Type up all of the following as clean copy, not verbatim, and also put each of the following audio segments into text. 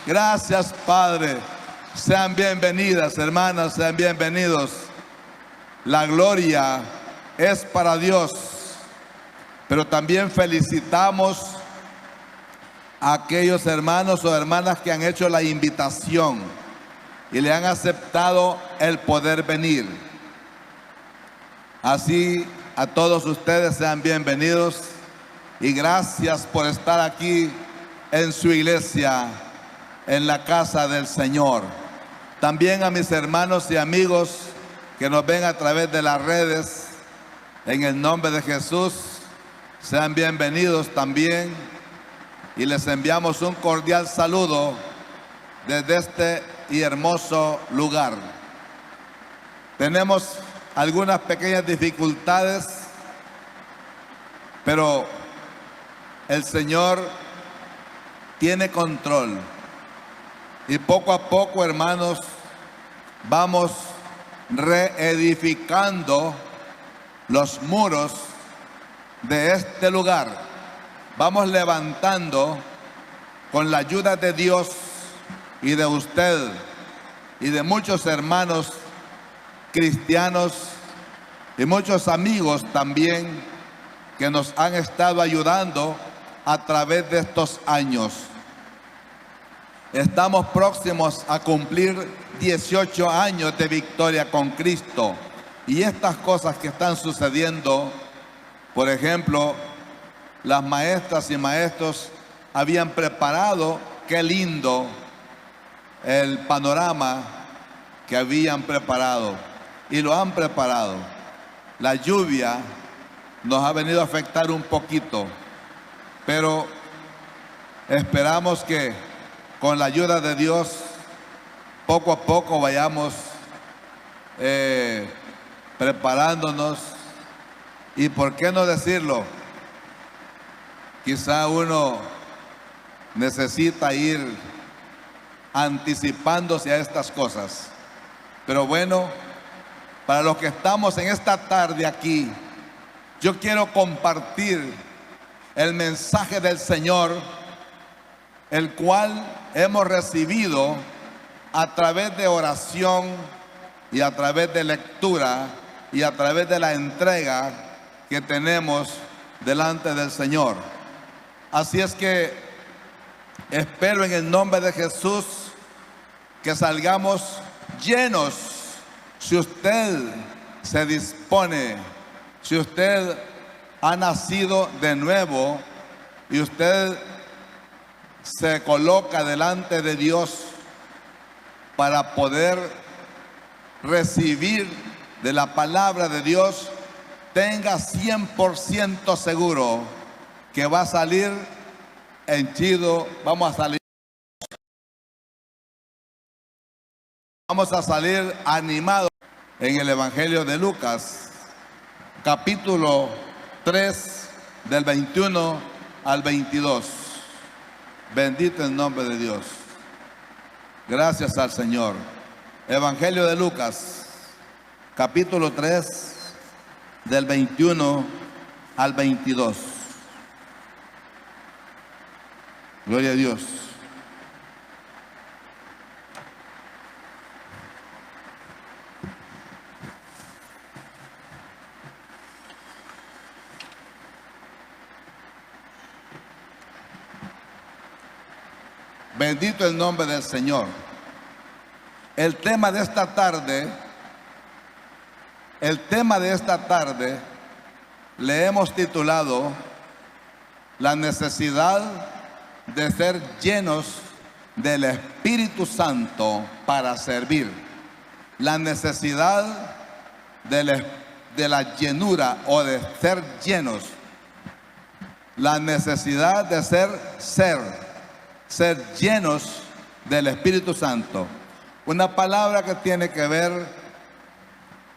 Gracias, Padre. Sean bienvenidas, hermanas, sean bienvenidos. La gloria es para Dios, pero también felicitamos a aquellos hermanos o hermanas que han hecho la invitación y le han aceptado el poder venir. Así, a todos ustedes sean bienvenidos y gracias por estar aquí en su iglesia, en la casa del Señor. También a mis hermanos y amigos que nos ven a través de las redes, en el nombre de Jesús, sean bienvenidos también y les enviamos un cordial saludo desde este y hermoso lugar. Tenemos algunas pequeñas dificultades, pero el Señor tiene control. Y poco a poco, hermanos, vamos reedificando los muros de este lugar. Vamos levantando con la ayuda de Dios y de usted y de muchos hermanos cristianos y muchos amigos también que nos han estado ayudando a través de estos años. Estamos próximos a cumplir 18 años de victoria con Cristo. Y estas cosas que están sucediendo, por ejemplo, las maestras y maestros habían preparado, qué lindo el panorama que habían preparado. Y lo han preparado. La lluvia nos ha venido a afectar un poquito, pero esperamos que con la ayuda de Dios, poco a poco vayamos preparándonos. Y por qué no decirlo, quizá uno necesita ir anticipándose a estas cosas. Pero bueno, para los que estamos en esta tarde aquí, yo quiero compartir el mensaje del Señor, el cual hemos recibido a través de oración y a través de lectura y a través de la entrega que tenemos delante del Señor. Así es que espero en el nombre de Jesús que salgamos llenos. Si usted se dispone, si usted ha nacido de nuevo y usted se coloca delante de Dios para poder recibir de la palabra de Dios, tenga 100% seguro que va a salir henchido. Vamos a salir animados en el Evangelio de Lucas, capítulo 3, del 21 al 22. Bendito el nombre de Dios. Gracias al Señor. Evangelio de Lucas, capítulo 3, del 21 al 22. Gloria a Dios. Bendito el nombre del Señor. El tema de esta tarde le hemos titulado la necesidad de ser llenos del Espíritu Santo para servir. La necesidad de la llenura o de ser llenos. La necesidad de ser llenos del Espíritu Santo. Una palabra que tiene que ver,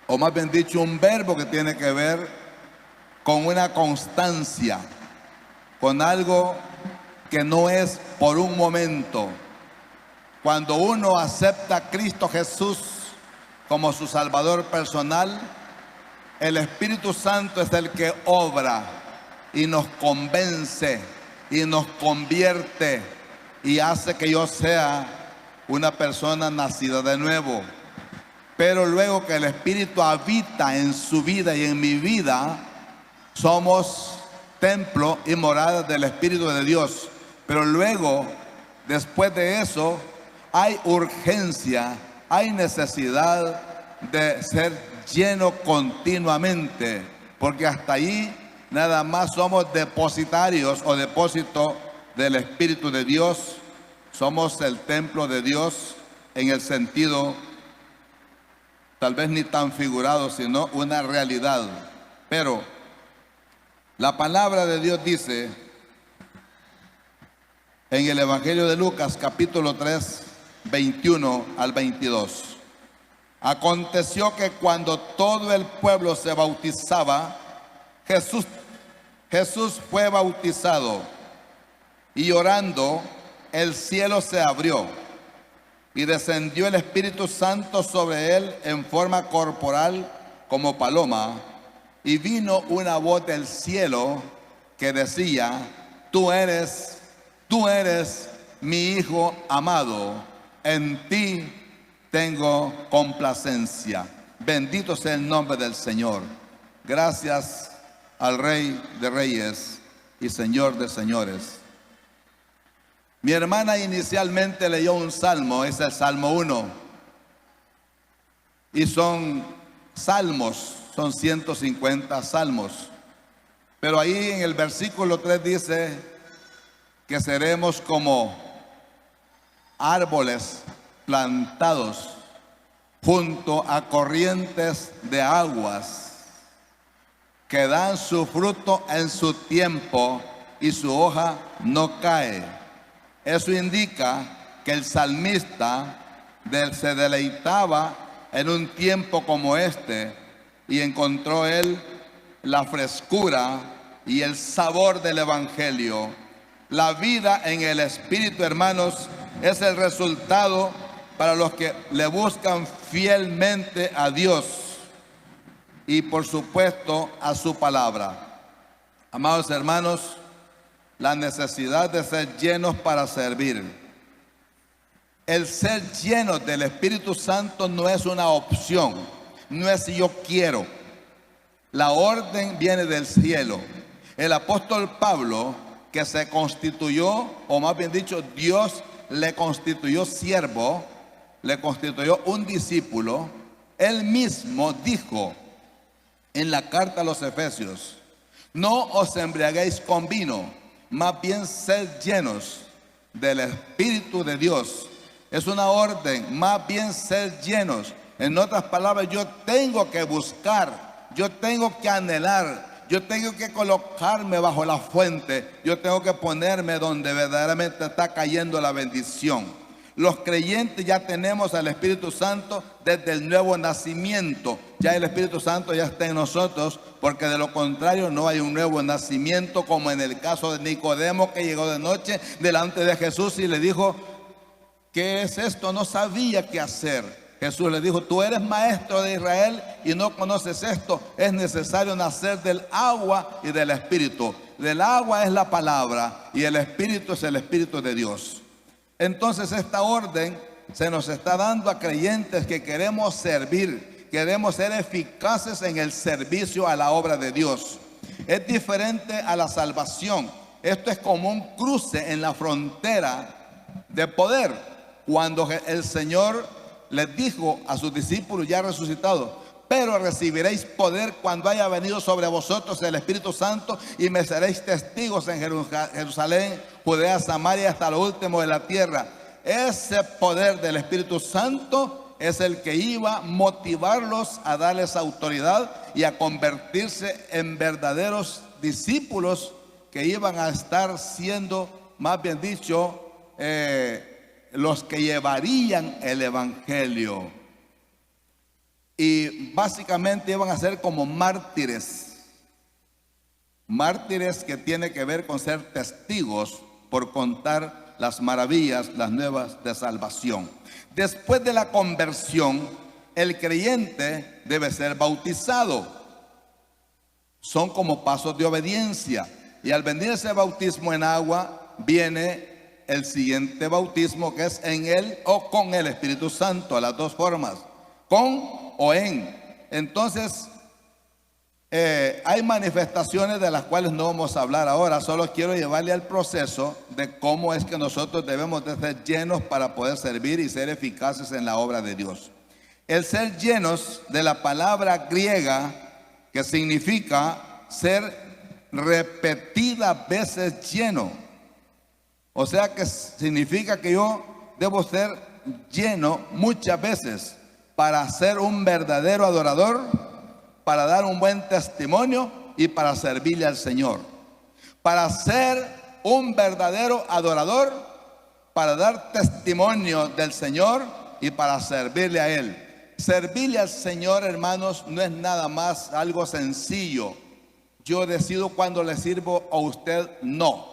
o más bien dicho, un verbo que tiene que ver con una constancia, con algo que no es por un momento. Cuando uno acepta a Cristo Jesús como su Salvador personal, el Espíritu Santo es el que obra y nos convence y nos convierte y hace que yo sea una persona nacida de nuevo. Pero luego que el Espíritu habita en su vida y en mi vida, somos templo y morada del Espíritu de Dios. Pero luego, después de eso, hay urgencia, hay necesidad de ser lleno continuamente, porque hasta ahí nada más somos depositarios o depósito del Espíritu de Dios. Somos el templo de Dios en el sentido, tal vez ni tan figurado, sino una realidad. Pero la palabra de Dios dice en el Evangelio de Lucas, capítulo 3, 21 al 22. Aconteció que cuando todo el pueblo se bautizaba, Jesús fue bautizado, y orando, el cielo se abrió y descendió el Espíritu Santo sobre él en forma corporal como paloma, y vino una voz del cielo que decía: tú eres mi Hijo amado, en ti tengo complacencia. Bendito sea el nombre del Señor. Gracias al Rey de Reyes y Señor de Señores. Mi hermana inicialmente leyó un salmo, es el Salmo 1. Y son salmos, son 150 salmos. Pero ahí en el versículo 3 dice que seremos como árboles plantados junto a corrientes de aguas, que dan su fruto en su tiempo y su hoja no cae. Eso indica que el salmista se deleitaba en un tiempo como este, y encontró él la frescura y el sabor del Evangelio. La vida en el Espíritu, hermanos, es el resultado para los que le buscan fielmente a Dios y, por supuesto, a su palabra. Amados hermanos, la necesidad de ser llenos para servir. El ser llenos del Espíritu Santo no es una opción, no es si yo quiero. La orden viene del cielo. El apóstol Pablo, que se constituyó, o más bien dicho, Dios le constituyó siervo, le constituyó un discípulo, él mismo dijo en la carta a los Efesios: no os embriaguéis con vino, más bien sed llenos del Espíritu de Dios. Es una orden, más bien sed llenos. En otras palabras, yo tengo que buscar, yo tengo que anhelar, yo tengo que colocarme bajo la fuente, yo tengo que ponerme donde verdaderamente está cayendo la bendición. Los creyentes ya tenemos al Espíritu Santo desde el nuevo nacimiento. Ya el Espíritu Santo ya está en nosotros, porque de lo contrario no hay un nuevo nacimiento, como en el caso de Nicodemo, que llegó de noche delante de Jesús y le dijo: ¿qué es esto? No sabía qué hacer. Jesús le dijo: tú eres maestro de Israel y no conoces esto. Es necesario nacer del agua y del Espíritu. Del agua es la palabra y el Espíritu es el Espíritu de Dios. Entonces esta orden se nos está dando a creyentes que queremos servir, queremos ser eficaces en el servicio a la obra de Dios. Es diferente a la salvación. Esto es como un cruce en la frontera de poder. Cuando el Señor les dijo a sus discípulos ya resucitados: pero recibiréis poder cuando haya venido sobre vosotros el Espíritu Santo, y me seréis testigos en Jerusalén, Judea, Samaria, hasta lo último de la tierra. Ese poder del Espíritu Santo es el que iba a motivarlos a darles autoridad y a convertirse en verdaderos discípulos que iban a estar siendo, más bien dicho, los que llevarían el Evangelio. Y básicamente iban a ser como mártires. Mártires que tiene que ver con ser testigos por contar las maravillas, las nuevas de salvación. Después de la conversión, el creyente debe ser bautizado. Son como pasos de obediencia. Y al venir ese bautismo en agua, viene el siguiente bautismo, que es en él o con el Espíritu Santo, las dos formas, con o en. Entonces, hay manifestaciones de las cuales no vamos a hablar ahora, solo quiero llevarle al proceso de cómo es que nosotros debemos de ser llenos para poder servir y ser eficaces en la obra de Dios. El ser llenos, de la palabra griega que significa ser repetidas veces lleno, o sea que significa que yo debo ser lleno muchas veces para ser un verdadero adorador, para dar un buen testimonio y para servirle al Señor. Para ser un verdadero adorador, para dar testimonio del Señor y para servirle a Él. Servirle al Señor, hermanos, no es nada más algo sencillo. Yo decido cuando le sirvo a usted, no.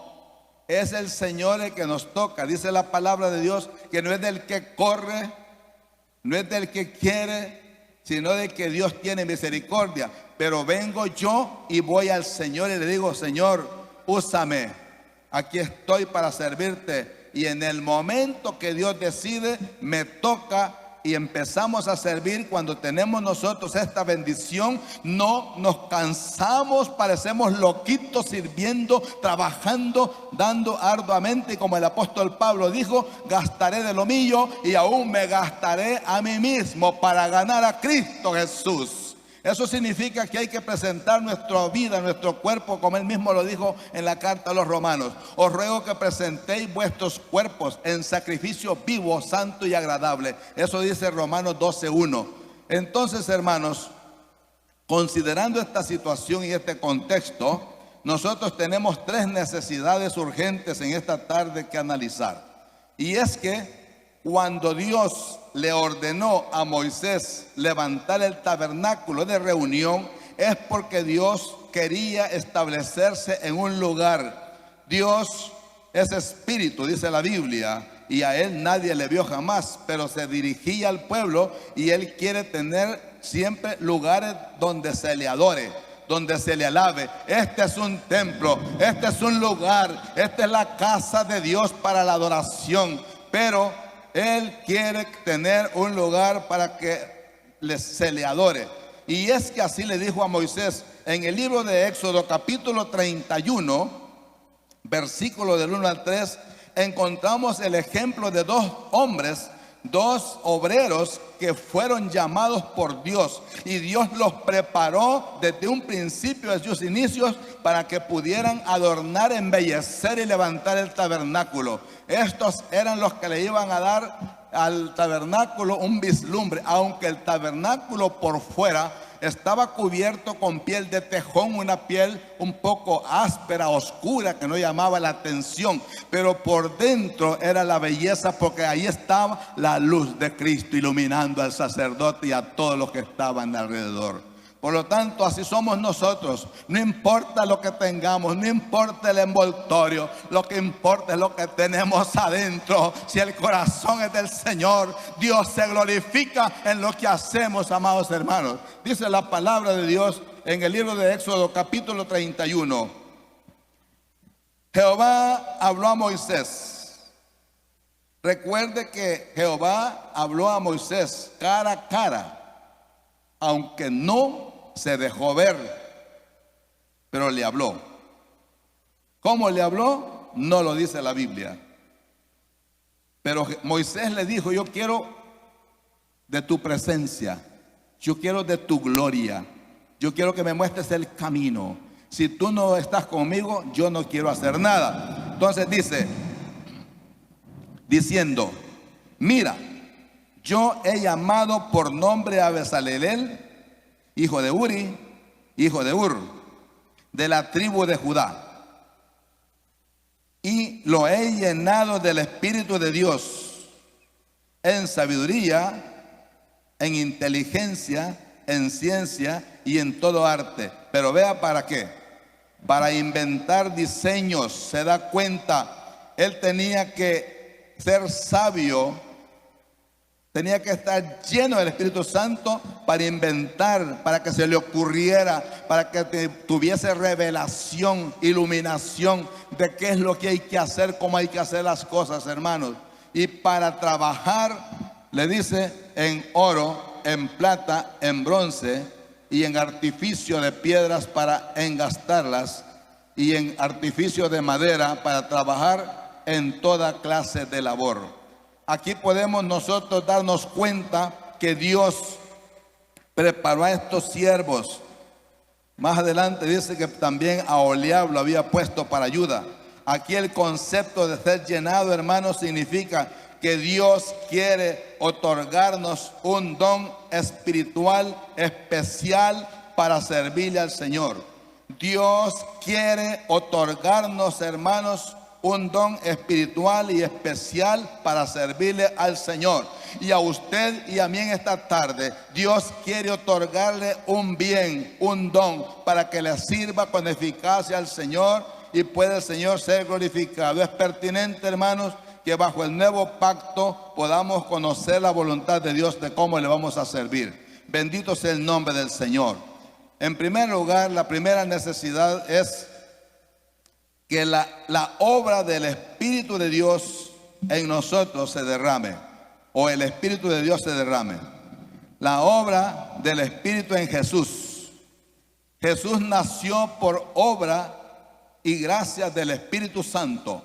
Es el Señor el que nos toca. Dice la palabra de Dios que no es del que corre, no es del que quiere, sino de que Dios tiene misericordia. Pero vengo yo y voy al Señor y le digo: Señor, úsame, aquí estoy para servirte. Y en el momento que Dios decide, me toca y empezamos a servir. Cuando tenemos nosotros esta bendición, no nos cansamos, parecemos loquitos sirviendo, trabajando, dando arduamente. Y como el apóstol Pablo dijo: gastaré de lo mío y aún me gastaré a mí mismo para ganar a Cristo Jesús. Eso significa que hay que presentar nuestra vida, nuestro cuerpo, como él mismo lo dijo en la carta a los Romanos. Os ruego que presentéis vuestros cuerpos en sacrificio vivo, santo y agradable. Eso dice Romanos 12:1. Entonces, hermanos, considerando esta situación y este contexto, nosotros tenemos tres necesidades urgentes en esta tarde que analizar. Y es que cuando Dios le ordenó a Moisés levantar el tabernáculo de reunión, es porque Dios quería establecerse en un lugar. Dios es espíritu, dice la Biblia, y a él nadie le vio jamás, pero se dirigía al pueblo y él quiere tener siempre lugares donde se le adore, donde se le alabe. Este es un templo, este es un lugar, esta es la casa de Dios para la adoración, pero él quiere tener un lugar para que se le adore. Y es que así le dijo a Moisés en el libro de Éxodo capítulo 31, versículo del 1 al 3, encontramos el ejemplo de dos hombres, dos obreros que fueron llamados por Dios, y Dios los preparó desde un principio, de sus inicios, para que pudieran adornar, embellecer y levantar el tabernáculo. Estos eran los que le iban a dar al tabernáculo un vislumbre, aunque el tabernáculo por fuera estaba cubierto con piel de tejón, una piel un poco áspera, oscura, que no llamaba la atención, pero por dentro era la belleza, porque ahí estaba la luz de Cristo iluminando al sacerdote y a todos los que estaban alrededor. Por lo tanto, así somos nosotros. No importa lo que tengamos, no importa el envoltorio, lo que importa es lo que tenemos adentro. Si el corazón es del Señor, Dios se glorifica en lo que hacemos, amados hermanos. Dice la palabra de Dios en el libro de Éxodo capítulo 31. Jehová habló a Moisés. Recuerde que Jehová habló a Moisés cara a cara, aunque no se dejó ver, pero le habló. ¿Cómo le habló? No lo dice la Biblia. Pero Moisés le dijo: yo quiero de tu presencia, yo quiero de tu gloria, yo quiero que me muestres el camino. Si tú no estás conmigo, yo no quiero hacer nada. Entonces dice, diciendo: mira, yo he llamado por nombre a Bezaleel, hijo de Uri, hijo de Ur, de la tribu de Judá, y lo he llenado del Espíritu de Dios, en sabiduría, en inteligencia, en ciencia y en todo arte. Pero vea para qué: para inventar diseños. Se da cuenta, él tenía que ser sabio, tenía que estar lleno del Espíritu Santo para inventar, para que se le ocurriera, para que tuviese revelación, iluminación de qué es lo que hay que hacer, cómo hay que hacer las cosas, hermanos. Y para trabajar, le dice, en oro, en plata, en bronce y en artificio de piedras para engastarlas y en artificio de madera para trabajar en toda clase de labor. Aquí podemos nosotros darnos cuenta que Dios preparó a estos siervos. Más adelante dice que también a Oliab lo había puesto para ayuda. Aquí el concepto de ser llenado, hermanos, significa que Dios quiere otorgarnos un don espiritual especial para servirle al Señor. Dios quiere otorgarnos, hermanos, un don espiritual y especial para servirle al Señor. Y a usted y a mí en esta tarde, Dios quiere otorgarle un bien, un don, para que le sirva con eficacia al Señor y pueda el Señor ser glorificado. Es pertinente, hermanos, que bajo el nuevo pacto podamos conocer la voluntad de Dios de cómo le vamos a servir. Bendito sea el nombre del Señor. En primer lugar, la primera necesidad es que la obra del Espíritu de Dios en nosotros se derrame, o el Espíritu de Dios se derrame. La obra del Espíritu en Jesús. Jesús nació por obra y gracia del Espíritu Santo.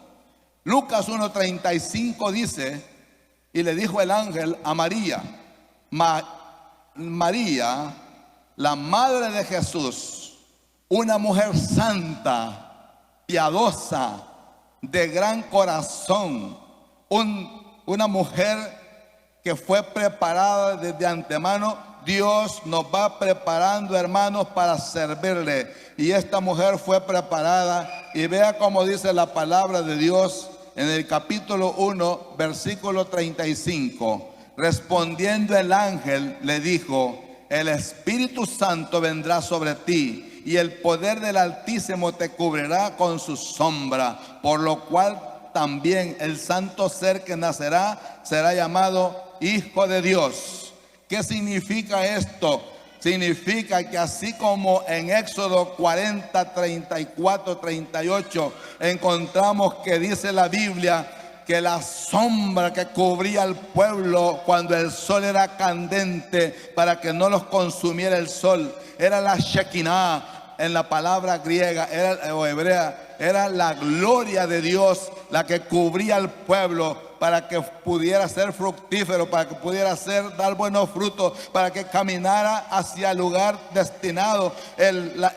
Lucas 1:35 dice, y le dijo el ángel a María, María, la madre de Jesús, una mujer santa, piadosa, de gran corazón, una mujer que fue preparada desde antemano. Dios nos va preparando, hermanos, para servirle. Y esta mujer fue preparada. Y vea cómo dice la palabra de Dios en el capítulo 1, versículo 35. Respondiendo el ángel le dijo, el Espíritu Santo vendrá sobre ti y el poder del Altísimo te cubrirá con su sombra, por lo cual también el santo ser que nacerá será llamado Hijo de Dios. ¿Qué significa esto? Significa que así como en Éxodo 40, 34, 38 encontramos que dice la Biblia que la sombra que cubría al pueblo cuando el sol era candente para que no los consumiera el sol era la Shekinah, en la palabra griega o hebrea, era la gloria de Dios la que cubría al pueblo para que pudiera ser fructífero, para que pudiera dar buenos frutos, para que caminara hacia el lugar destinado.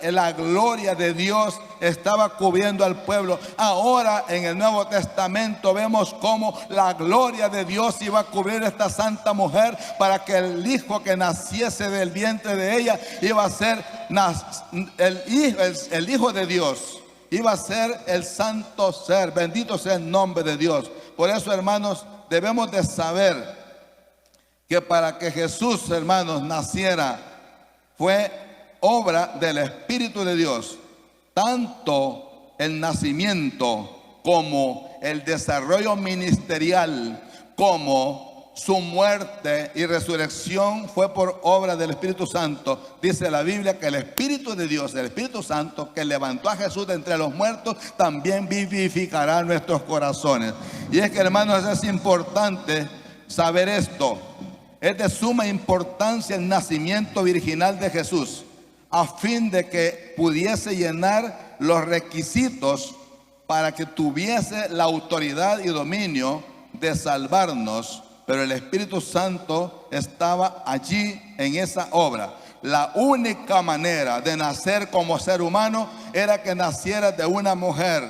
La gloria de Dios estaba cubriendo al pueblo. Ahora en el Nuevo Testamento vemos cómo la gloria de Dios iba a cubrir a esta santa mujer para que el hijo que naciese del vientre de ella iba a ser el hijo de Dios. Iba a ser el santo ser. Bendito sea el nombre de Dios. Por eso, hermanos, debemos de saber que para que Jesús, hermanos, naciera fue obra del Espíritu de Dios. Tanto el nacimiento como el desarrollo ministerial, como su muerte y resurrección fue por obra del Espíritu Santo. Dice la Biblia que el Espíritu de Dios, el Espíritu Santo que levantó a Jesús de entre los muertos, también vivificará nuestros corazones. Y es que, hermanos, es importante saber esto. Es de suma importancia el nacimiento virginal de Jesús, a fin de que pudiese llenar los requisitos para que tuviese la autoridad y dominio de salvarnos. Pero el Espíritu Santo estaba allí en esa obra. La única manera de nacer como ser humano era que naciera de una mujer.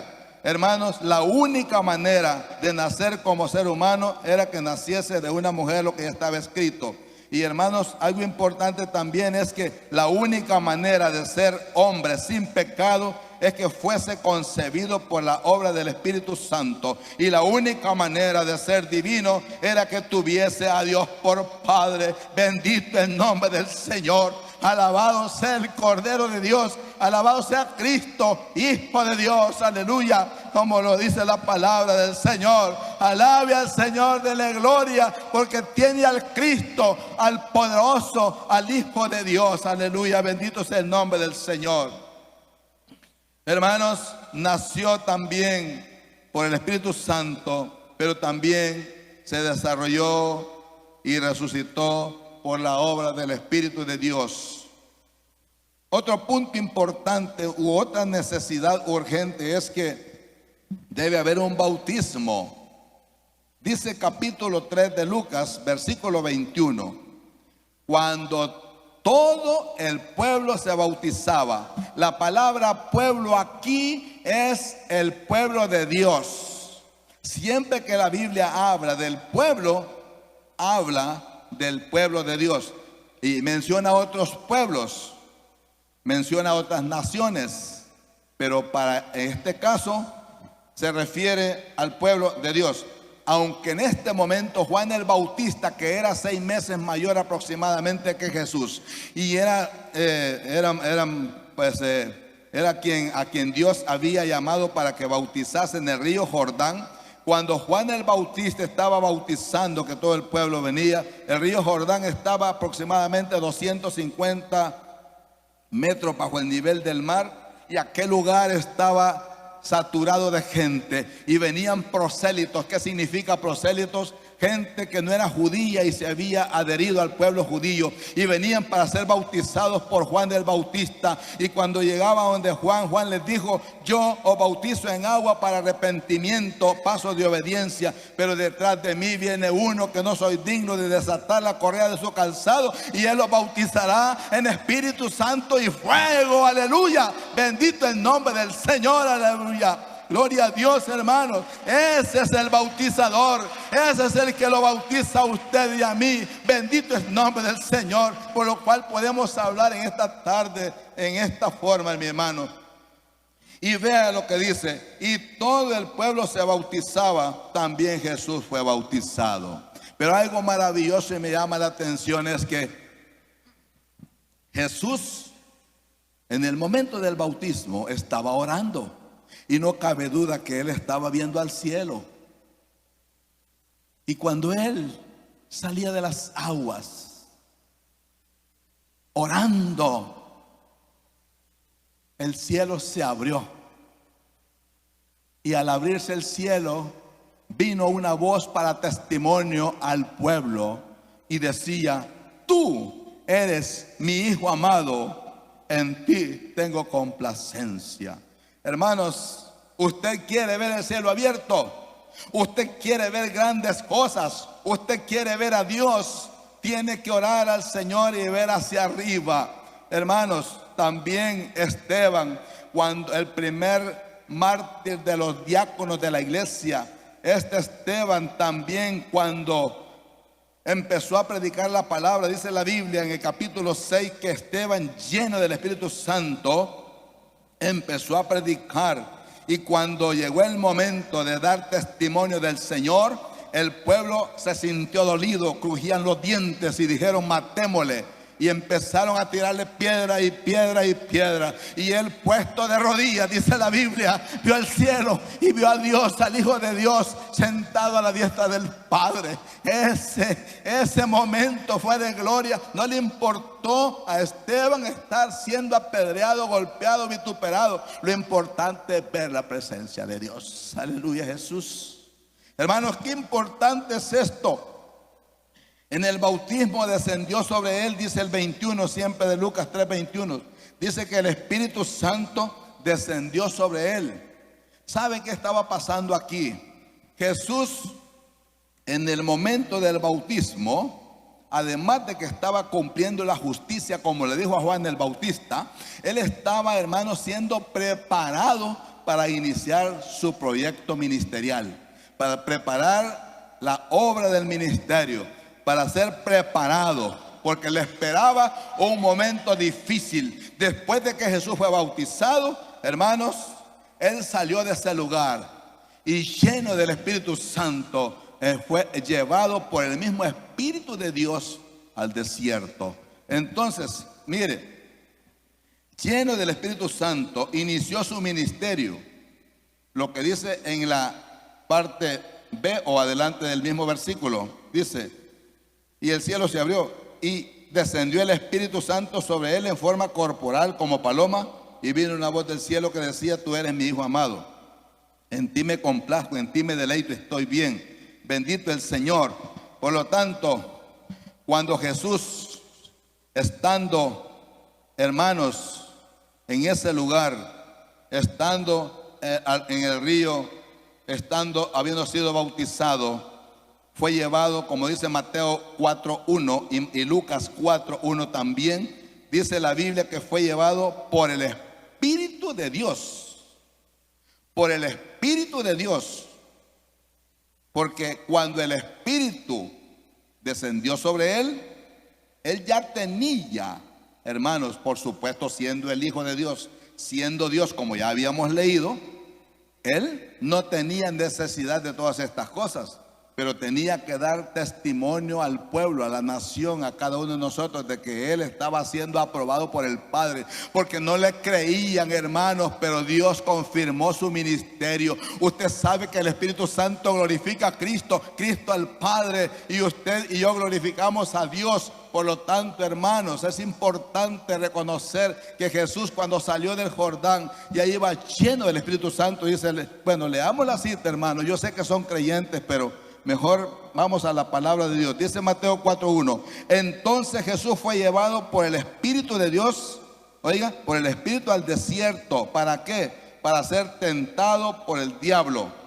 Hermanos, la única manera de nacer como ser humano era que naciese de una mujer, lo que ya estaba escrito. Y hermanos, algo importante también es que la única manera de ser hombre sin pecado es que fuese concebido por la obra del Espíritu Santo. Y la única manera de ser divino era que tuviese a Dios por Padre. Bendito el nombre del Señor. Alabado sea el Cordero de Dios. Alabado sea Cristo, Hijo de Dios. Aleluya. como lo dice la palabra del Señor. Alabe al Señor de la gloria, porque tiene al Cristo, al poderoso, al Hijo de Dios. Aleluya, bendito sea el nombre del Señor. Hermanos, nació también por el Espíritu Santo, pero también se desarrolló y resucitó por la obra del Espíritu de Dios. Otro punto importante u otra necesidad urgente es que debe haber un bautismo. Dice capítulo 3 de Lucas, versículo 21, cuando todo el pueblo se bautizaba. La palabra pueblo aquí es el pueblo de Dios. Siempre que la Biblia habla del pueblo, habla del pueblo de Dios. Y menciona otros pueblos, menciona otras naciones, pero para este caso se refiere al pueblo de Dios. Aunque en este momento Juan el Bautista, que era 6 meses mayor aproximadamente que Jesús, y era a quien Dios había llamado para que bautizase en el río Jordán. Cuando Juan el Bautista estaba bautizando, que todo el pueblo venía, el río Jordán estaba aproximadamente 250 metros bajo el nivel del mar, y aquel lugar estaba saturado de gente, y venían prosélitos. ¿Qué significa prosélitos? Gente que no era judía y se había adherido al pueblo judío, y venían para ser bautizados por Juan el Bautista. Y cuando llegaba donde Juan, Juan les dijo: yo os bautizo en agua para arrepentimiento, paso de obediencia, pero detrás de mí viene uno que no soy digno de desatar la correa de su calzado, y él los bautizará en Espíritu Santo y fuego. Aleluya, bendito el nombre del Señor. Aleluya, gloria a Dios, hermanos. Ese es el bautizador, ese es el que lo bautiza a usted y a mí. Bendito es el nombre del Señor, por lo cual podemos hablar en esta tarde en esta forma, mi hermano. Y vea lo que dice: y todo el pueblo se bautizaba, también Jesús fue bautizado. Pero algo maravilloso y me llama la atención es que Jesús en el momento del bautismo estaba orando. Y no cabe duda que él estaba viendo al cielo. Y cuando él salía de las aguas, orando, el cielo se abrió. Y al abrirse el cielo, vino una voz para testimonio al pueblo y decía: tú eres mi Hijo amado, en ti tengo complacencia. Hermanos, usted quiere ver el cielo abierto, usted quiere ver grandes cosas, usted quiere ver a Dios, tiene que orar al Señor y ver hacia arriba. Hermanos, también Esteban, cuando el primer mártir de los diáconos de la iglesia, Esteban también, cuando empezó a predicar la palabra, dice la Biblia en el capítulo 6 que Esteban, lleno del Espíritu Santo, empezó a predicar. Y cuando llegó el momento de dar testimonio del Señor, el pueblo se sintió dolido, crujían los dientes y dijeron: matémosle. Y empezaron a tirarle piedra y piedra y piedra. Y él, puesto de rodillas, dice la Biblia, vio el cielo y vio a Dios, al Hijo de Dios, sentado a la diestra del Padre. Ese momento fue de gloria. No le importó a Esteban estar siendo apedreado, golpeado, vituperado. Lo importante es ver la presencia de Dios. Aleluya, Jesús. Hermanos, qué importante es esto. En el bautismo descendió sobre él, dice el 21, siempre de Lucas 3:21. Dice que el Espíritu Santo descendió sobre él. ¿Saben qué estaba pasando aquí? Jesús, en el momento del bautismo, además de que estaba cumpliendo la justicia, como le dijo a Juan el Bautista, él estaba, hermanos, siendo preparado para iniciar su proyecto ministerial, para preparar la obra del ministerio, para ser preparado, porque le esperaba un momento difícil. Después de que Jesús fue bautizado, hermanos, él salió de ese lugar y, lleno del Espíritu Santo, fue llevado por el mismo Espíritu de Dios al desierto. Entonces, mire, lleno del Espíritu Santo, inició su ministerio. lo que dice en la parte B o adelante del mismo versículo. Dice, y el cielo se abrió y descendió el Espíritu Santo sobre él en forma corporal como paloma, y vino una voz del cielo que decía: tú eres mi Hijo amado, en ti me complazco, en ti me deleito, estoy bien, bendito el Señor. Por lo tanto, cuando Jesús, estando, hermanos, en ese lugar, estando en el río, habiendo sido bautizado, fue llevado, como dice Mateo 4:1 y Lucas 4:1 también, dice la Biblia que fue llevado por el Espíritu de Dios. Por el Espíritu de Dios. Porque cuando el Espíritu descendió sobre él, él ya tenía, hermanos, por supuesto, siendo el Hijo de Dios, siendo Dios, como ya habíamos leído, él no tenía necesidad de todas estas cosas, pero tenía que dar testimonio al pueblo, a la nación, a cada uno de nosotros, de que él estaba siendo aprobado por el Padre, porque no le creían, hermanos, pero Dios confirmó su ministerio. Usted sabe que el Espíritu Santo glorifica a Cristo, Cristo al Padre, y usted y yo glorificamos a Dios. Por lo tanto, hermanos, es importante reconocer que Jesús, cuando salió del Jordán, ya iba lleno del Espíritu Santo. Dice, bueno, leamos la cita, hermanos. Yo sé que son creyentes, pero mejor vamos a la palabra de Dios. Dice Mateo 4:1. Entonces Jesús fue llevado por el Espíritu de Dios, oiga, por el Espíritu al desierto. ¿Para qué? Para ser tentado por el diablo.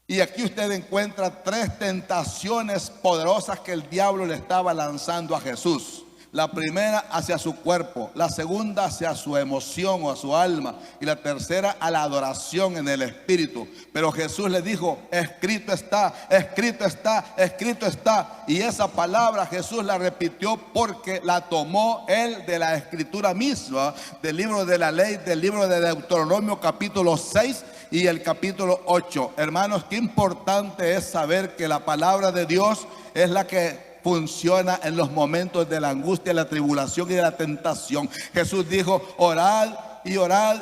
Y aquí usted encuentra tres tentaciones poderosas que el diablo le estaba lanzando a Jesús. La primera hacia su cuerpo, la segunda hacia su emoción o a su alma, y la tercera a la adoración en el espíritu. Pero Jesús le dijo: escrito está, escrito está, escrito está. Y esa palabra Jesús la repitió porque la tomó él de la escritura misma, del libro de la ley, del libro de Deuteronomio capítulo 6 y el capítulo 8. Hermanos, qué importante es saber que la palabra de Dios es la que funciona en los momentos de la angustia, la tribulación y de la tentación. Jesús dijo: orad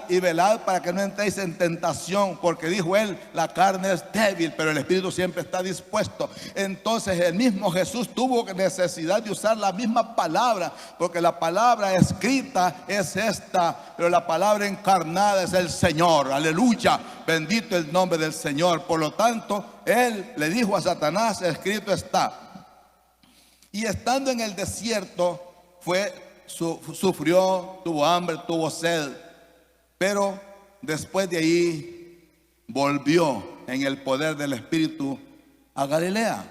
y velad para que no entréis en tentación, porque dijo él, la carne es débil, pero el espíritu siempre está dispuesto. Entonces el mismo Jesús tuvo necesidad de usar la misma palabra, porque la palabra escrita es esta, pero la palabra encarnada es el Señor. Aleluya, bendito el nombre del Señor. Por lo tanto, él le dijo a Satanás: escrito está. Y estando en el desierto, sufrió, tuvo hambre, tuvo sed. Pero después de ahí volvió en el poder del Espíritu a Galilea.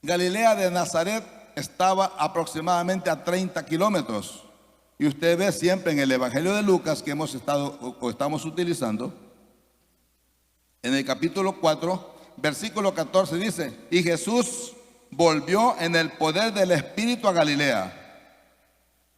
Galilea de Nazaret estaba aproximadamente a 30 kilómetros. Y usted ve siempre en el Evangelio de Lucas, que estamos utilizando, en el capítulo 4, versículo 14 dice: y Jesús volvió en el poder del Espíritu a Galilea,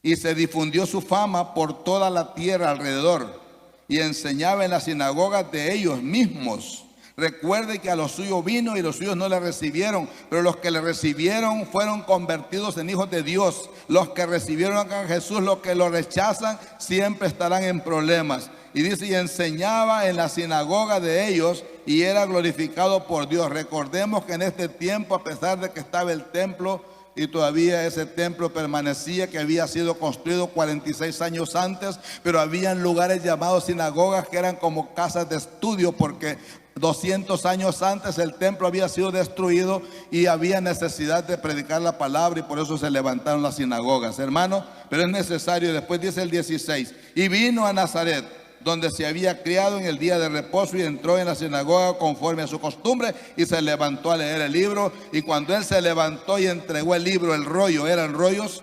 y se difundió su fama por toda la tierra alrededor, y enseñaba en las sinagogas de ellos mismos. Recuerde que a los suyos vino y los suyos no le recibieron, pero los que le recibieron fueron convertidos en hijos de Dios. Los que recibieron a Jesús, los que lo rechazan, siempre estarán en problemas. Y dice: y enseñaba en la sinagoga de ellos, y era glorificado por Dios. Recordemos que en este tiempo, a pesar de que estaba el templo, y todavía ese templo permanecía, que había sido construido 46 años antes, pero habían lugares llamados sinagogas, que eran como casas de estudio, porque 200 años antes el templo había sido destruido y había necesidad de predicar la palabra, y por eso se levantaron las sinagogas, hermano. Pero es necesario. Después dice el 16: y vino a Nazaret, donde se había criado, en el día de reposo, y entró en la sinagoga conforme a su costumbre, y se levantó a leer el libro. Y cuando él se levantó y entregó el libro, el rollo, eran rollos,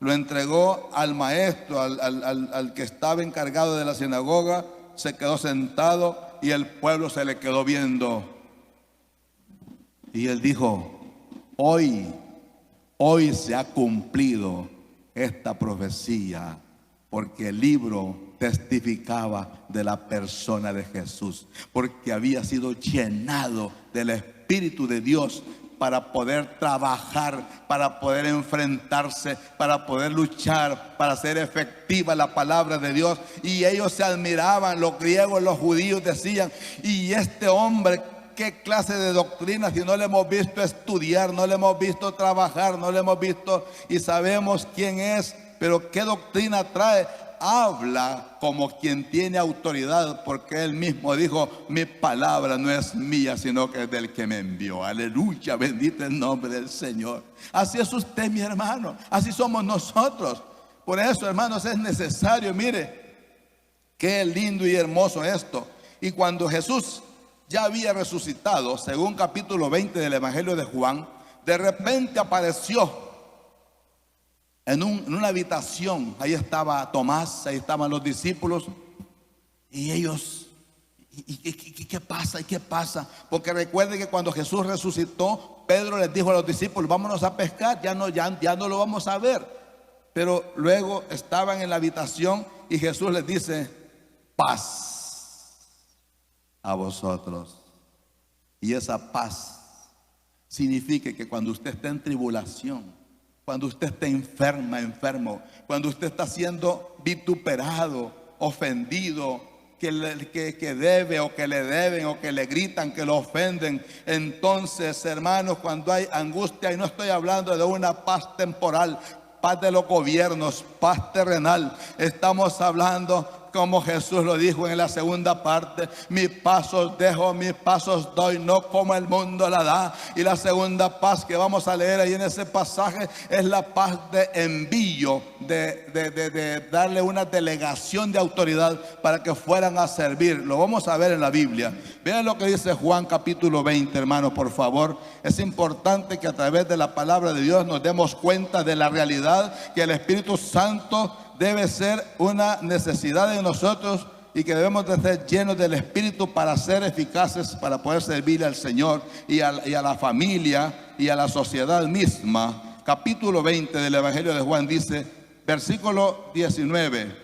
lo entregó al maestro, al que estaba encargado de la sinagoga. Se quedó sentado y el pueblo se le quedó viendo. Y él dijo: hoy se ha cumplido esta profecía, porque el libro testificaba de la persona de Jesús, porque había sido llenado del Espíritu de Dios para poder trabajar, para poder enfrentarse, para poder luchar, para hacer efectiva la palabra de Dios. Y ellos se admiraban, los griegos, los judíos decían: y este hombre, ¿qué clase de doctrina? Si no le hemos visto estudiar, no le hemos visto trabajar, no le hemos visto y sabemos quién es, pero ¿qué doctrina trae? Habla como quien tiene autoridad, porque él mismo dijo: mi palabra no es mía, sino que es del que me envió. Aleluya, bendito el nombre del Señor. Así es usted, mi hermano, así somos nosotros. Por eso, hermanos, es necesario, mire, qué lindo y hermoso esto. Y cuando Jesús ya había resucitado, según capítulo 20 del Evangelio de Juan, de repente apareció en una habitación. Ahí estaba Tomás, ahí estaban los discípulos, y ellos, ¿qué pasa? ¿Y qué pasa? Porque recuerden que cuando Jesús resucitó, Pedro les dijo a los discípulos: vámonos a pescar, ya no lo vamos a ver. Pero luego estaban en la habitación y Jesús les dice: paz a vosotros. Y esa paz significa que cuando usted está en tribulación, cuando usted está enfermo, cuando usted está siendo vituperado, ofendido, que debe o que le deben o que le gritan, que lo ofenden, entonces, hermanos, cuando hay angustia, y no estoy hablando de una paz temporal, paz de los gobiernos, paz terrenal, estamos hablando, como Jesús lo dijo en la segunda parte: mi paz os dejo, mis pasos doy, no como el mundo la da. Y la segunda paz que vamos a leer ahí en ese pasaje es la paz de envío, de darle una delegación de autoridad para que fueran a servir. Lo vamos a ver en la Biblia. Vean lo que dice Juan capítulo 20, hermano, por favor. Es importante que a través de la palabra de Dios nos demos cuenta de la realidad que el Espíritu Santo debe ser una necesidad de nosotros, y que debemos de ser llenos del Espíritu para ser eficaces, para poder servirle al Señor y a la familia y a la sociedad misma. Capítulo 20 del Evangelio de Juan dice, versículo 19: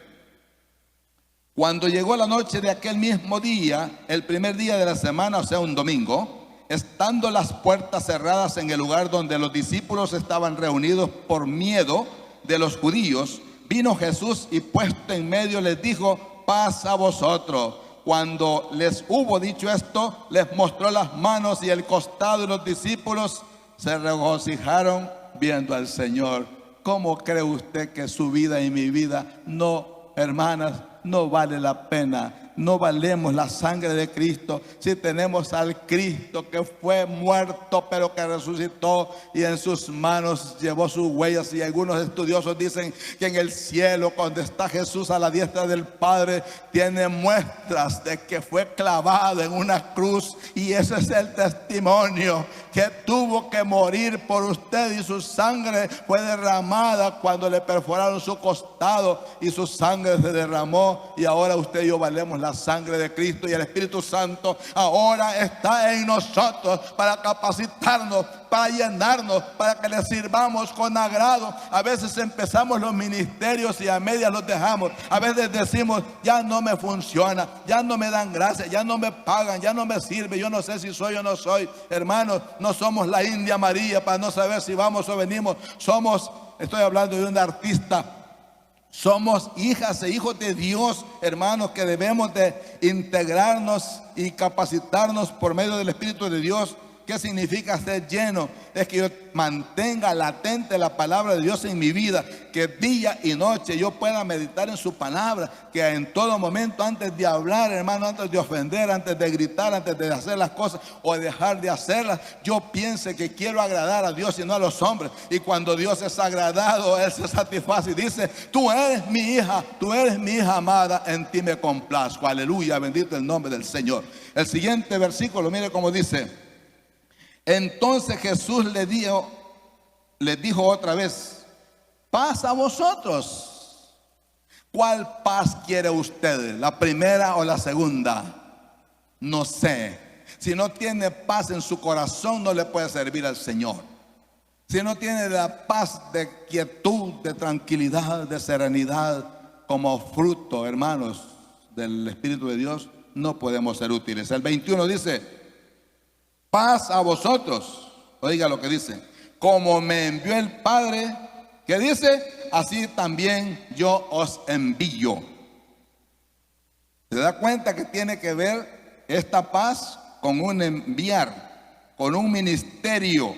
cuando llegó la noche de aquel mismo día, el primer día de la semana, o sea, un domingo, estando las puertas cerradas en el lugar donde los discípulos estaban reunidos por miedo de los judíos, vino Jesús y puesto en medio les dijo: paz a vosotros. Cuando les hubo dicho esto, les mostró las manos y el costado, y los discípulos se regocijaron viendo al Señor. ¿Cómo cree usted que su vida y mi vida no, hermanas, no vale la pena? No valemos la sangre de Cristo si tenemos al Cristo que fue muerto pero que resucitó, y en sus manos llevó sus huellas. Y algunos estudiosos dicen que en el cielo, cuando está Jesús a la diestra del Padre, tiene muestras de que fue clavado en una cruz, y ese es el testimonio que tuvo que morir por usted, y su sangre fue derramada cuando le perforaron su costado, y su sangre se derramó, y ahora usted y yo valemos la sangre de Cristo. Y el Espíritu Santo ahora está en nosotros para capacitarnos, para llenarnos, para que le sirvamos con agrado. A veces empezamos los ministerios y a medias los dejamos. A veces decimos: ya no me funciona, ya no me dan gracias, ya no me pagan, ya no me sirve, yo no sé si soy o no soy. Hermanos, no somos la India María para no saber si vamos o venimos. Estoy hablando de un artista. Somos hijas e hijos de Dios, hermanos, que debemos de integrarnos y capacitarnos por medio del Espíritu de Dios. ¿Qué significa ser lleno? Es que yo mantenga latente la palabra de Dios en mi vida, que día y noche yo pueda meditar en su palabra, que en todo momento, antes de hablar, hermano, antes de ofender, antes de gritar, antes de hacer las cosas o dejar de hacerlas, yo piense que quiero agradar a Dios y no a los hombres. Y cuando Dios es agradado, Él se satisface y dice: tú eres mi hija, tú eres mi hija amada, en ti me complazco. Aleluya, bendito el nombre del Señor. El siguiente versículo, mire cómo dice: entonces Jesús les dijo otra vez: paz a vosotros. ¿Cuál paz quiere usted? ¿La primera o la segunda? No sé. Si no tiene paz en su corazón, no le puede servir al Señor. Si no tiene la paz de quietud, de tranquilidad, de serenidad como fruto, hermanos, del Espíritu de Dios, no podemos ser útiles. El 21 dice: paz a vosotros. Oiga lo que dice: como me envió el Padre, ¿qué dice? Así también yo os envío. ¿Se da cuenta que tiene que ver esta paz con un enviar, con un ministerio?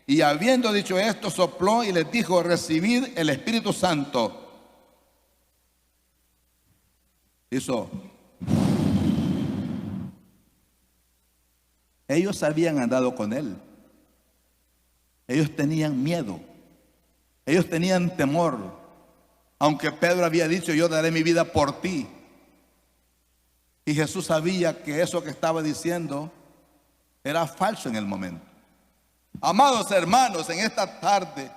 Y habiendo dicho esto, sopló y les dijo: recibid el Espíritu Santo. Hizo. Ellos habían andado con él. Ellos tenían miedo. Ellos tenían temor. Aunque Pedro había dicho: yo daré mi vida por ti. Y Jesús sabía que eso que estaba diciendo era falso en el momento. Amados hermanos, en esta tarde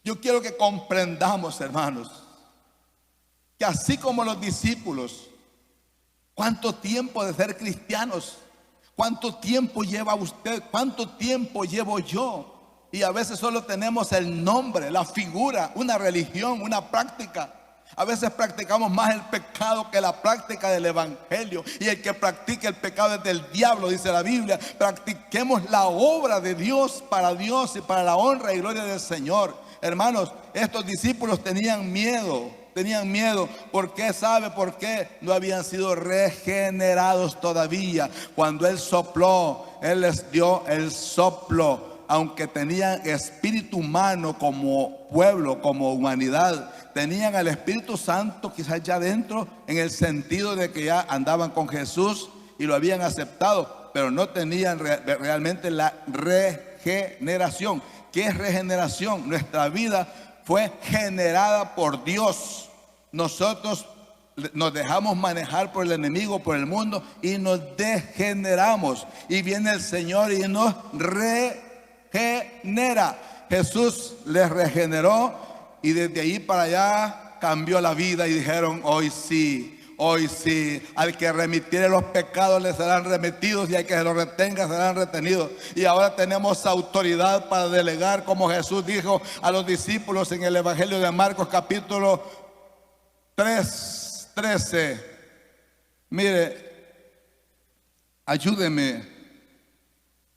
yo quiero que comprendamos, hermanos, que así como los discípulos, ¿cuánto tiempo de ser cristianos? ¿Cuánto tiempo lleva usted? ¿Cuánto tiempo llevo yo? Y a veces solo tenemos el nombre, la figura, una religión, una práctica. A veces practicamos más el pecado que la práctica del evangelio. Y el que practica el pecado es del diablo, dice la Biblia. Practiquemos la obra de Dios y para la honra y gloria del Señor. Hermanos, estos discípulos tenían miedo. ¿Por qué? ¿Sabe por qué? No habían sido regenerados todavía. Cuando Él sopló, Él les dio el soplo. Aunque tenían espíritu humano como pueblo, como humanidad, tenían al Espíritu Santo quizás ya dentro, en el sentido de que ya andaban con Jesús y lo habían aceptado, pero no tenían realmente la regeneración. ¿Qué es regeneración? Nuestra vida fue generada por Dios. Nosotros nos dejamos manejar por el enemigo, por el mundo, y nos degeneramos. Y viene el Señor y nos regenera. Jesús les regeneró y desde ahí para allá cambió la vida y dijeron: hoy sí, al que remitiere los pecados le serán remitidos y al que se los retenga serán retenidos. Y ahora tenemos autoridad para delegar, como Jesús dijo a los discípulos en el Evangelio de Marcos capítulo 3:13. Mire, ayúdeme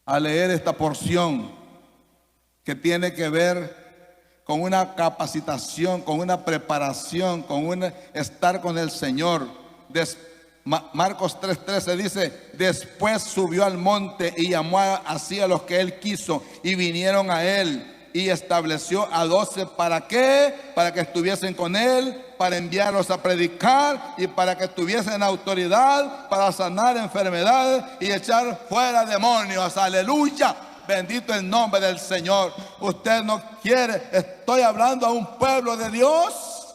a leer esta porción que tiene que ver con una capacitación, con una preparación, estar con el Señor. Marcos 3:13 dice: después subió al monte y llamó así a los que Él quiso y vinieron a Él, y estableció a 12. ¿Para qué? Para que estuviesen con Él, para enviarlos a predicar y para que tuviesen autoridad para sanar enfermedades y echar fuera demonios. Aleluya. Bendito el nombre del Señor. Usted no quiere, estoy hablando a un pueblo de Dios,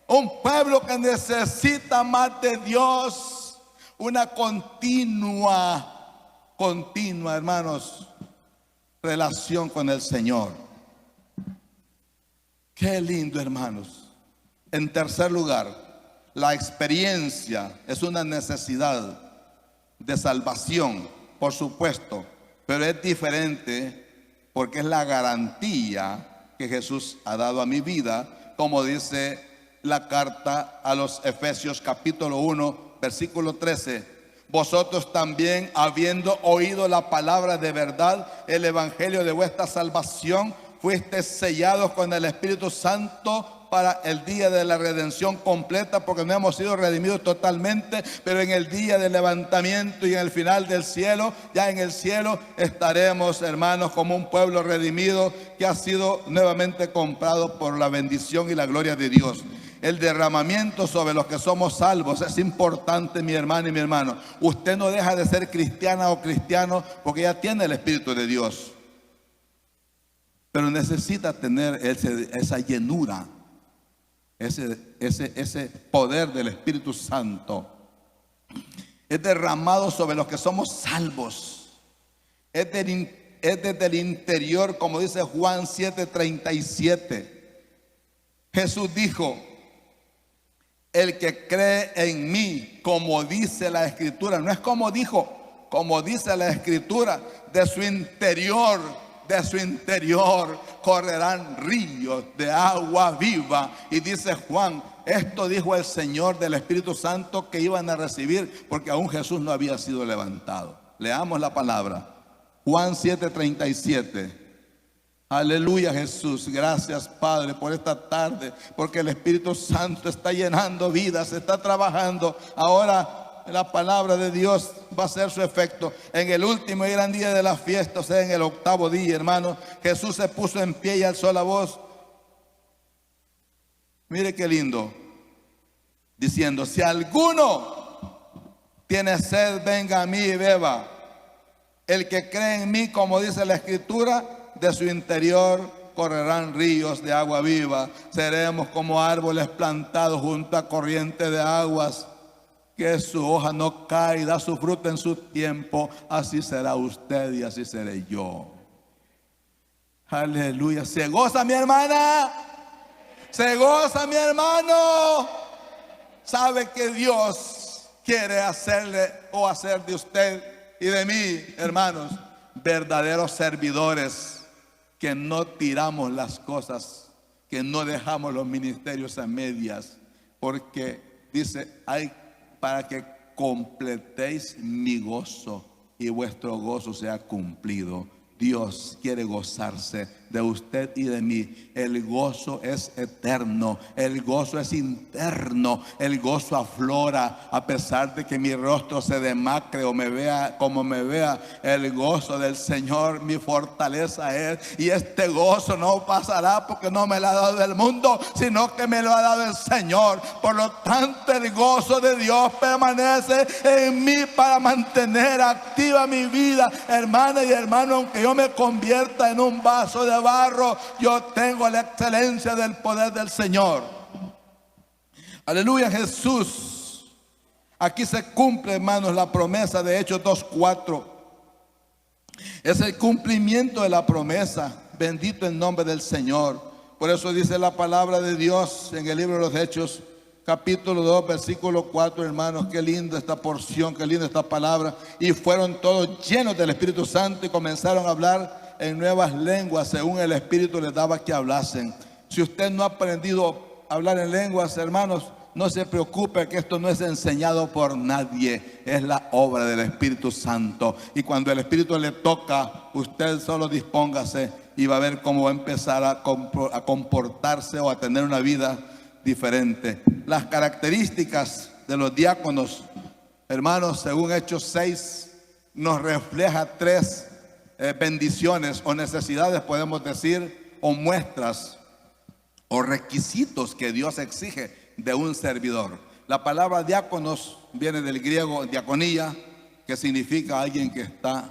un pueblo que necesita más de Dios, una continua, hermanos, relación con el Señor. Qué lindo, hermanos. En tercer lugar, la experiencia es una necesidad de salvación, por supuesto. Pero es diferente porque es la garantía que Jesús ha dado a mi vida, como dice la carta a los Efesios capítulo 1, versículo 13. Vosotros también, habiendo oído la palabra de verdad, el evangelio de vuestra salvación, fuisteis sellados con el Espíritu Santo para el día de la redención completa, porque no hemos sido redimidos totalmente, pero en el día del levantamiento y en el final del cielo, ya en el cielo estaremos, hermanos, como un pueblo redimido que ha sido nuevamente comprado por la bendición y la gloria de Dios. El derramamiento sobre los que somos salvos es importante, mi hermano y mi hermano. Usted no deja de ser cristiana o cristiano porque ya tiene el Espíritu de Dios, pero necesita tener esa llenura, ese poder del Espíritu Santo. Es derramado sobre los que somos salvos. Es desde el interior, como dice Juan 7:37. Jesús dijo: el que cree en mí, como dice la Escritura, no es como dijo, como dice la Escritura, de su interior correrán ríos de agua viva. Y dice Juan, esto dijo el Señor del Espíritu Santo que iban a recibir, porque aún Jesús no había sido levantado. Leamos la palabra. Juan 7:37. Aleluya, Jesús. Gracias, Padre, por esta tarde, porque el Espíritu Santo está llenando vidas, está trabajando. Ahora la palabra de Dios va a hacer su efecto. En el último y gran día de la fiesta, o sea, en el octavo día, hermano, Jesús se puso en pie y alzó la voz. Mire qué lindo. Diciendo: si alguno tiene sed, venga a mí y beba. El que cree en mí, como dice la Escritura, de su interior correrán ríos de agua viva. Seremos como árboles plantados junto a corriente de aguas, que su hoja no cae y da su fruto en su tiempo. Así será usted y así seré yo. Aleluya. ¿Se goza mi hermana? ¿Se goza mi hermano? ¿Sabe que Dios quiere hacerle o hacer de usted y de mí, hermanos, verdaderos servidores? Que no tiramos las cosas, que no dejamos los ministerios a medias, porque dice: hay para que completéis mi gozo y vuestro gozo sea cumplido. Dios quiere gozarse de usted y de mí. El gozo es eterno, el gozo es interno, el gozo aflora a pesar de que mi rostro se demacre o me vea como me vea. El gozo del Señor mi fortaleza es, y este gozo no pasará porque no me lo ha dado el mundo, sino que me lo ha dado el Señor. Por lo tanto, el gozo de Dios permanece en mí para mantener activa mi vida. Hermana y hermano, aunque yo me convierta en un vaso de barro, yo tengo la excelencia del poder del Señor. Aleluya, Jesús. Aquí se cumple, hermanos, la promesa de Hechos 2:4. Es el cumplimiento de la promesa. Bendito el nombre del Señor. Por eso dice la palabra de Dios en el libro de los Hechos, capítulo 2, versículo 4, hermanos. Qué linda esta porción, qué linda esta palabra. Y fueron todos llenos del Espíritu Santo y comenzaron a hablar en nuevas lenguas según el Espíritu les daba que hablasen. Si usted no ha aprendido a hablar en lenguas, hermanos, no se preocupe, que esto no es enseñado por nadie, es la obra del Espíritu Santo. Y cuando el Espíritu le toca, usted solo dispóngase y va a ver cómo va a empezar a comportarse o a tener una vida diferente. Las características de los diáconos, hermanos, según Hechos 6, nos refleja tres bendiciones o necesidades, podemos decir, o muestras o requisitos que Dios exige de un servidor. La palabra diáconos viene del griego diaconía, que significa alguien que está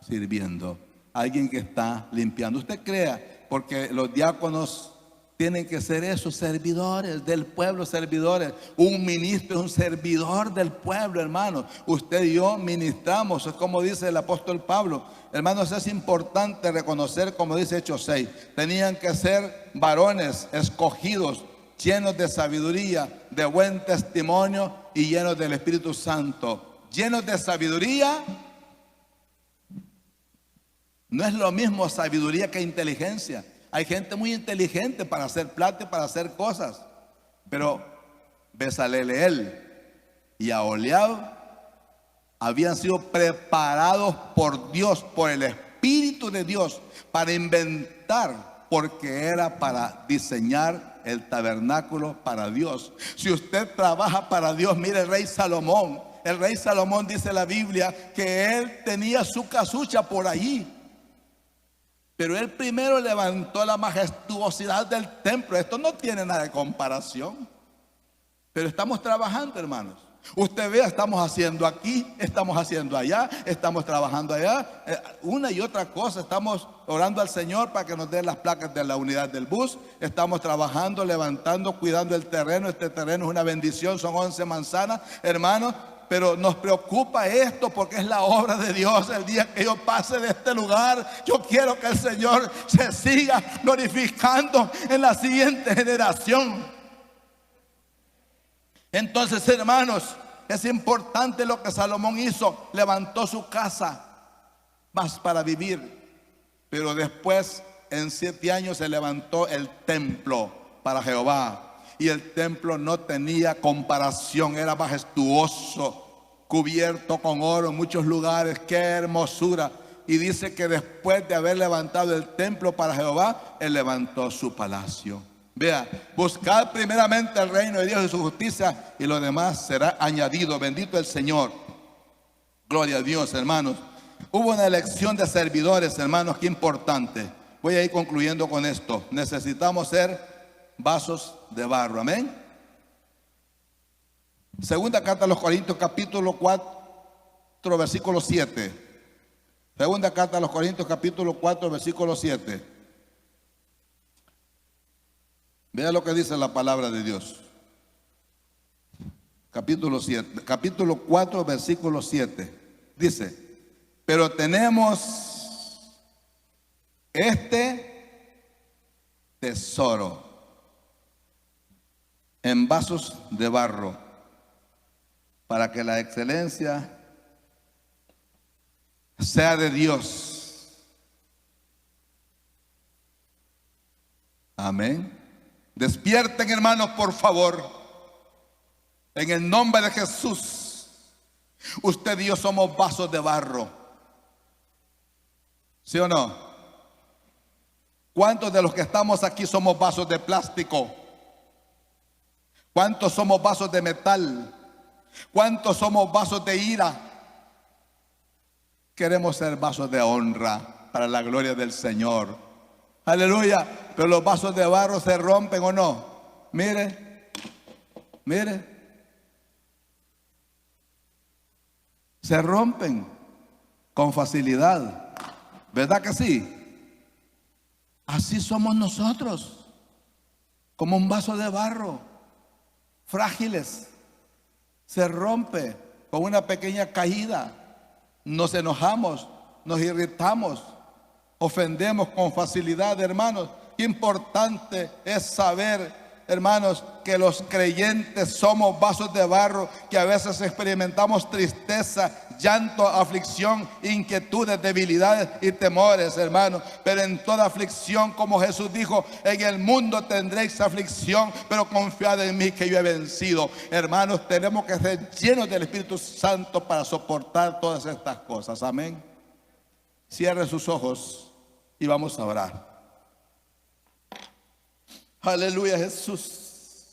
sirviendo, alguien que está limpiando. Usted crea, porque los diáconos tienen que ser esos servidores del pueblo, servidores. Un ministro es un servidor del pueblo, hermanos. Usted y yo ministramos, es como dice el apóstol Pablo. Hermanos, es importante reconocer, como dice Hechos 6, tenían que ser varones escogidos, llenos de sabiduría, de buen testimonio y llenos del Espíritu Santo. Llenos de sabiduría. No es lo mismo sabiduría que inteligencia. Hay gente muy inteligente para hacer plata y para hacer cosas, pero Bezaleel y Aholiab habían sido preparados por Dios, por el Espíritu de Dios, para inventar, porque era para diseñar el tabernáculo para Dios. Si usted trabaja para Dios, mire el rey Salomón. El rey Salomón, dice la Biblia, que él tenía su casucha por allí. Pero él primero levantó la majestuosidad del templo. Esto no tiene nada de comparación. Pero estamos trabajando, hermanos. Usted ve, estamos haciendo aquí, estamos haciendo allá, estamos trabajando allá. Una y otra cosa, estamos orando al Señor para que nos dé las placas de la unidad del bus. Estamos trabajando, levantando, cuidando el terreno. Este terreno es una bendición, son 11 manzanas, hermanos. Pero nos preocupa esto porque es la obra de Dios. El día que yo pase de este lugar, yo quiero que el Señor se siga glorificando en la siguiente generación. Entonces, hermanos, es importante lo que Salomón hizo. Levantó su casa más para vivir, pero después en 7 años se levantó el templo para Jehová. Y el templo no tenía comparación, era majestuoso, cubierto con oro en muchos lugares. ¡Qué hermosura! Y dice que después de haber levantado el templo para Jehová, él levantó su palacio. Vea, buscad primeramente el reino de Dios y su justicia, y lo demás será añadido. Bendito el Señor. Gloria a Dios, hermanos. Hubo una elección de servidores, hermanos, qué importante. Voy a ir concluyendo con esto. Necesitamos ser vasos de barro. Amén. Segunda carta a los Corintios, capítulo 4, versículo 7. Segunda carta a los Corintios, capítulo 4, versículo 7. Vea lo que dice la palabra de Dios. Capítulo 4, versículo 7. Dice: pero tenemos este tesoro en vasos de barro, para que la excelencia sea de Dios. Amén. Despierten, hermanos, por favor, en el nombre de Jesús. Usted y yo somos vasos de barro, ¿sí o no? ¿Cuántos de los que estamos aquí somos vasos de plástico? ¿Cuántos somos vasos de metal? ¿Cuántos somos vasos de ira? Queremos ser vasos de honra para la gloria del Señor. Aleluya. Pero los vasos de barro se rompen, ¿o no? Mire, mire. Se rompen con facilidad. ¿Verdad que sí? Así somos nosotros, como un vaso de barro, frágiles. Se rompe con una pequeña caída. Nos enojamos, nos irritamos, ofendemos con facilidad, hermanos. Qué importante es saber, hermanos, que los creyentes somos vasos de barro, que a veces experimentamos tristeza, llanto, aflicción, inquietudes, debilidades y temores, hermanos. Pero en toda aflicción, como Jesús dijo, en el mundo tendréis aflicción, pero confiad en mí que yo he vencido. Hermanos, tenemos que ser llenos del Espíritu Santo para soportar todas estas cosas. Amén. Cierre sus ojos y vamos a orar. Aleluya, Jesús.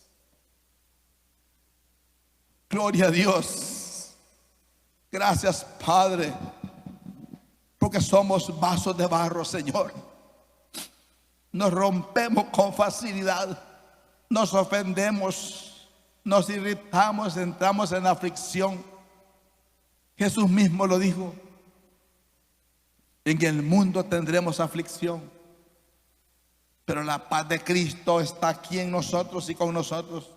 Gloria a Dios. Gracias, Padre, porque somos vasos de barro, Señor. Nos rompemos con facilidad, nos ofendemos, nos irritamos, entramos en aflicción. Jesús mismo lo dijo: en el mundo tendremos aflicción, pero la paz de Cristo está aquí en nosotros y con nosotros.